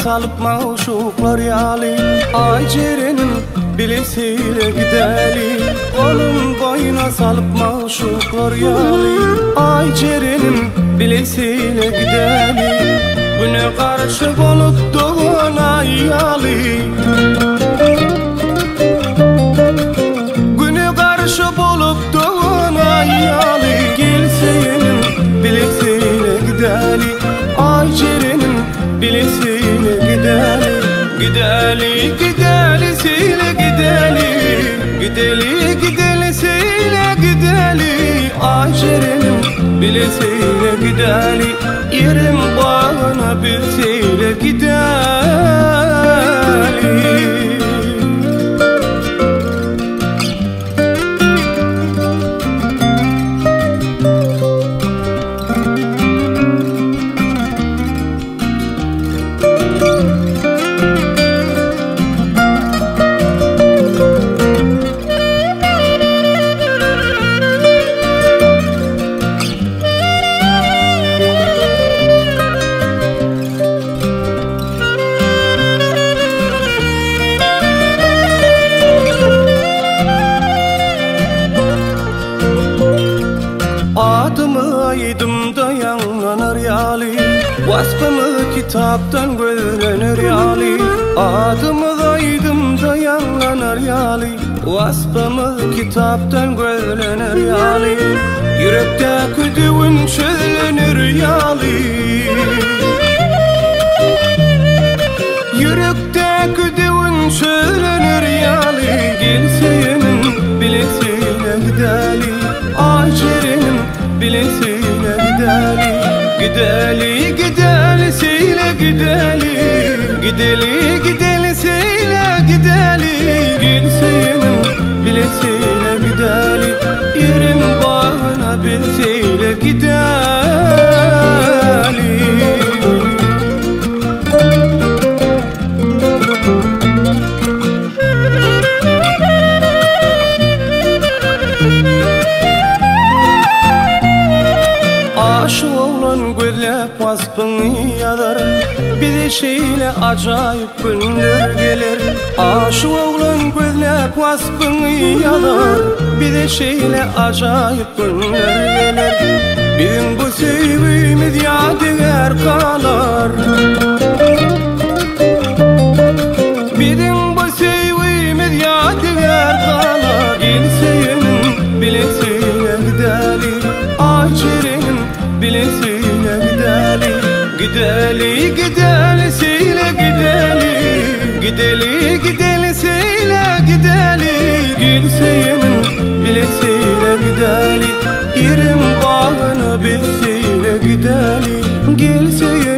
salıp maşuklar yali Ay cerenin bilesiyle gideli Kolun boyuna salıp maşuklar yali Ay cerenin bilesiyle gideli Güne karşı bolup doğuna yali Güne karşı bolup doğuna yali Gelseyenin bilesiyle gideli Ay cerenin bilesiyle gideli Gideli gidelisiyle gideli Gideli gidelisiyle gideli Ay cerenin bilesiyle gideli Yerim bağına bilsiyle gideli Adımı aydımda yanlanır yali Vasfımı kitaptan gözlenir yali Adımı aydımda yanlanır yali Vasfımı kitaptan gözlenir yali Yürekte küdüğün söylenir yali Yürekte küdüğün söylenir yali Gelseyenin bilesiyle gideli Ay cerenin bilesiyle gideli Gideli gidelisiyle gideli Gideli gidelisiyle gideli Gelseyenin bilesiyle gideli Yerim bağına bilsiyle gideli Aşı oğlan gözlep vasfını yazar Bir de şeyle acayip günler gelir Aşı oğlan gözlep vasfını yazar Bir de şeyle acayip günler gelir Bizim bu sevgimiz yadigar kalar Bizim bu sevgimiz yadigar kalar Gelseyenin bilesiyle gideli Ay cerenin bilesiyle gideli Gideli gidelisiyle gideli Gideli gidelisiyle gideli Gelseyenin bilesiyle gideli Yerim bağına bilsiyle gideli Gelseyenin